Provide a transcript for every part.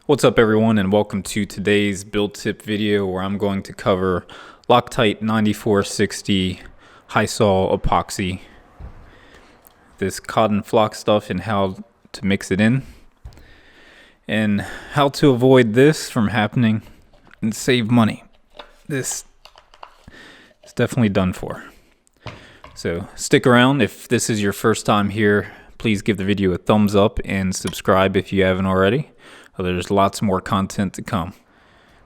What's up everyone, and welcome to today's build tip video where I'm going to cover Loctite 9460 Hysol Epoxy, this cotton flock stuff and how to mix it in, and how to avoid this from happening and save money. This is definitely done for. So stick around. If this is your first time here, please give the video a thumbs up and subscribe if you haven't already. There's lots more content to come.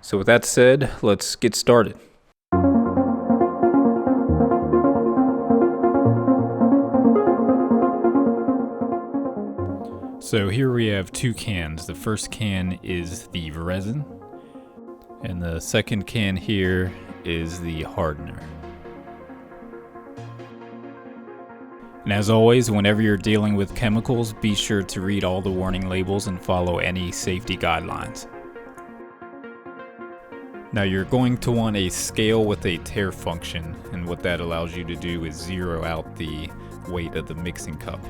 So with that said, let's get started. So here we have two cans. The first can is the resin, and the second can here is the hardener. And as always, whenever you're dealing with chemicals, be sure to read all the warning labels and follow any safety guidelines. Now you're going to want a scale with a tare function, and what that allows you to do is zero out the weight of the mixing cup.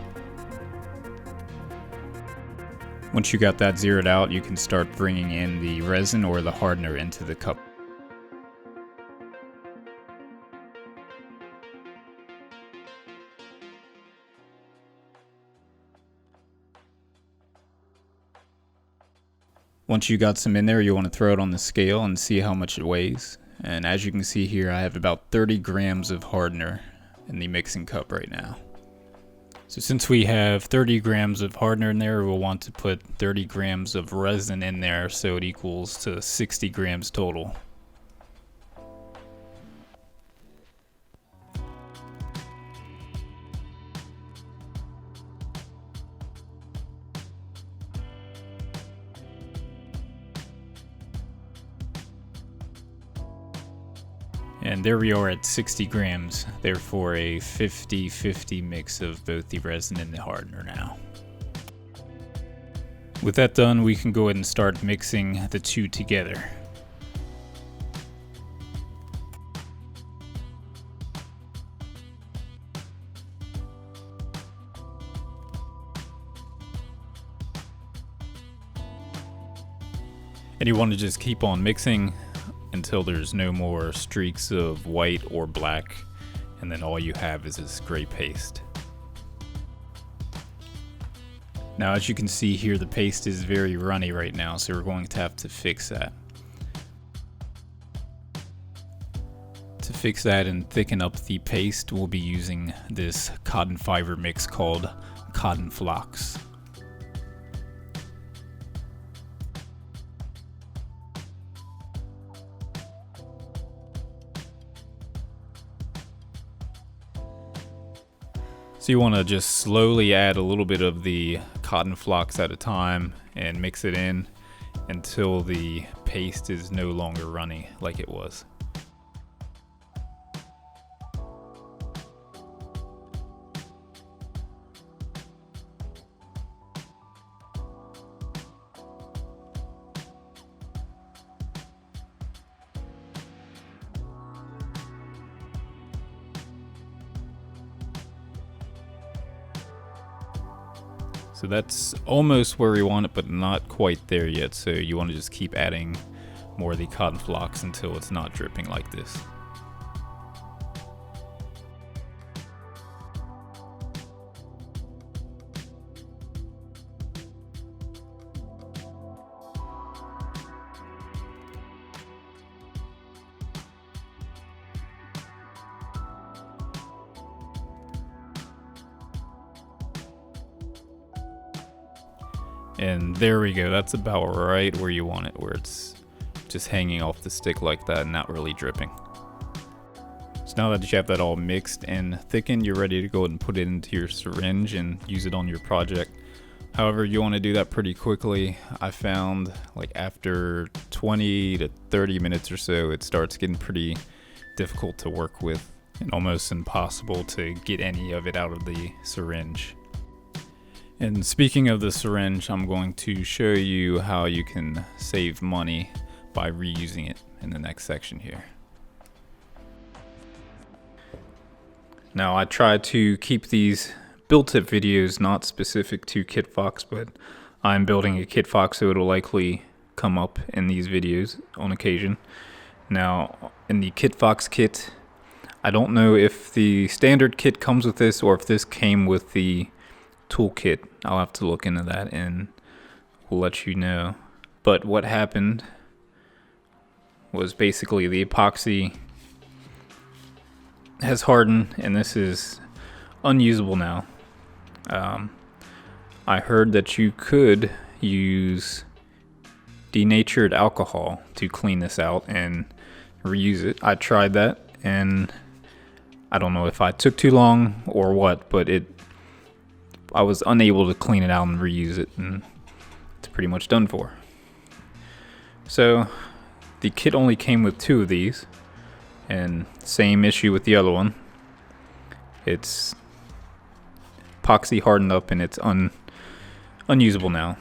Once you got that zeroed out, you can start bringing in the resin or the hardener into the cup. Once you got some in there, you want to throw it on the scale and see how much it weighs. And as you can see here, I have about 30 grams of hardener in the mixing cup right now. So since we have 30 grams of hardener in there, we'll want to put 30 grams of resin in there so it equals to 60 grams total. And there we are at 60 grams, therefore a 50-50 mix of both the resin and the hardener now. With that done, we can go ahead and start mixing the two together. And you want to just keep on mixing until there's no more streaks of white or black, and then all you have is this gray paste. Now as you can see here, the paste is very runny right now, so we're going to have to fix that. To fix that and thicken up the paste, we'll be using this cotton fiber mix called Cotton Flocks. So you want to just slowly add a little bit of the cotton flocks at a time and mix it in until the paste is no longer runny like it was. So that's almost where we want it, but not quite there yet. So you want to just keep adding more of the cotton flocks until it's not dripping like this. And there we go, that's about right where you want it, where it's just hanging off the stick like that and not really dripping. So now that you have that all mixed and thickened, you're ready to go ahead and put it into your syringe and use it on your project. However, you want to do that pretty quickly. I found like after 20 to 30 minutes or so, it starts getting pretty difficult to work with and almost impossible to get any of it out of the syringe. And speaking of the syringe, I'm going to show you how you can save money by reusing it in the next section here. Now I try to keep these build tip videos not specific to KitFox, but I'm building a KitFox, so it'll likely come up in these videos on occasion. Now, in the KitFox kit, I don't know if the standard kit comes with this or if this came with the toolkit. I'll have to look into that and we'll let you know. But what happened was basically the epoxy has hardened and this is unusable now. I heard that you could use denatured alcohol to clean this out and reuse it. I tried that and I don't know if I took too long or what, but I was unable to clean it out and reuse it, and it's pretty much done for. So the kit only came with 2 of these, and same issue with the other one. It's epoxy hardened up and it's unusable now.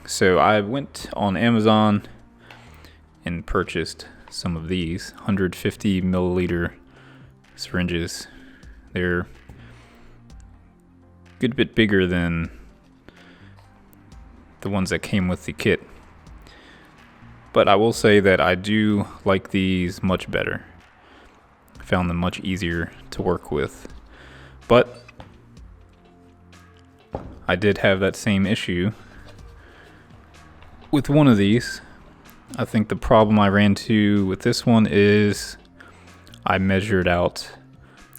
So I went on Amazon and purchased some of these 150 milliliter syringes. They're a good bit bigger than the ones that came with the kit. But I will say that I do like these much better. I found them much easier to work with. But I did have that same issue with one of these. I think the problem I ran into with this one is I measured out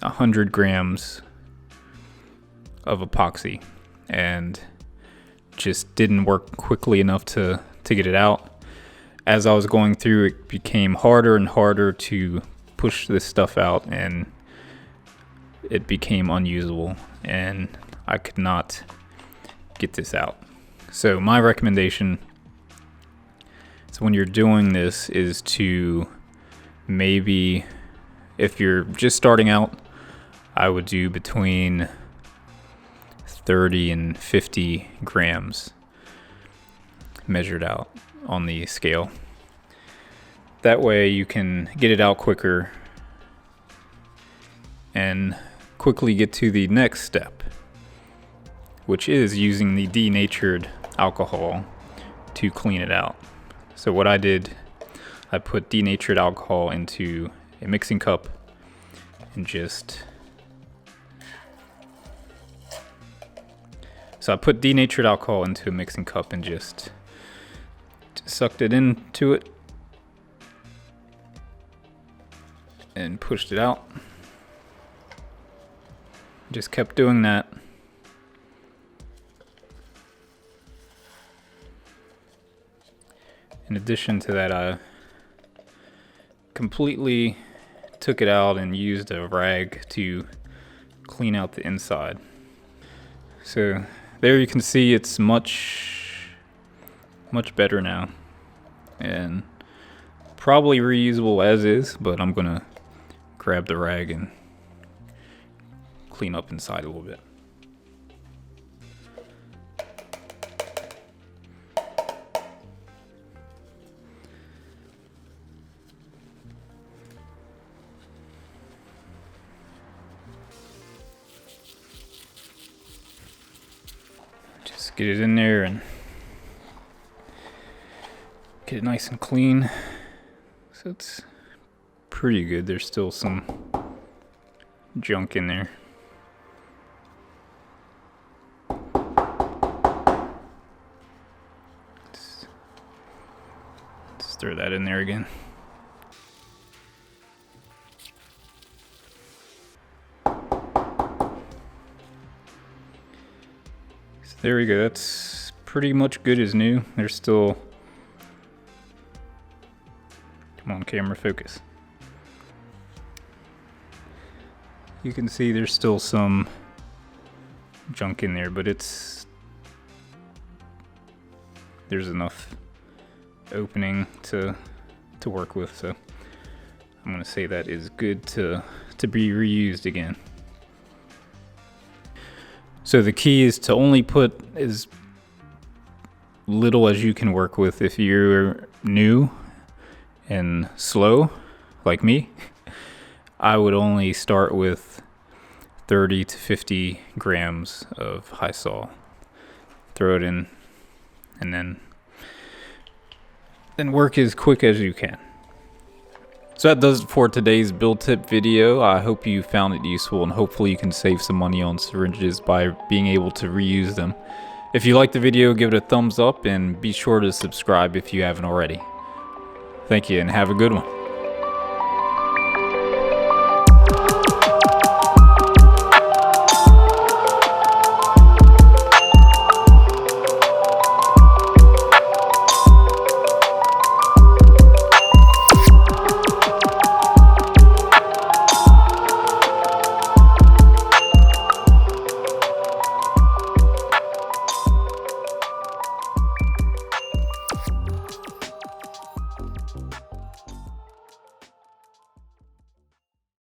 100 grams of epoxy and just didn't work quickly enough to get it out. As I was going through, it became harder and harder to push this stuff out and it became unusable and I could not get this out. So my recommendation, so when you're doing this, is to maybe, if you're just starting out, I would do between 30 and 50 grams measured out on the scale. That way you can get it out quicker and quickly get to the next step, which is using the denatured alcohol to clean it out. So what I did, I put denatured alcohol into a mixing cup and just sucked it into it and pushed it out. Just kept doing that. In addition to that, I completely took it out and used a rag to clean out the inside. So there you can see it's much better now, and probably reusable as is, but I'm gonna grab the rag and clean up inside a little bit. Just get it in there and get it nice and clean. So it's pretty good. There's still some junk in there. Let's throw that in there again. So there we go. That's pretty much good as new. There's still, come on camera, focus. You can see there's still some junk in there, but there's enough opening to work with, so I'm gonna say that is good to be reused again. So the key is to only put as little as you can work with. If you're new and slow like me, I would only start with 30 to 50 grams of Hysol. Throw it in and then then work as quick as you can. So that does it for today's build tip video. I hope you found it useful, and hopefully you can save some money on syringes by being able to reuse them. If you liked the video, give it a thumbs up and be sure to subscribe if you haven't already. Thank you and have a good one.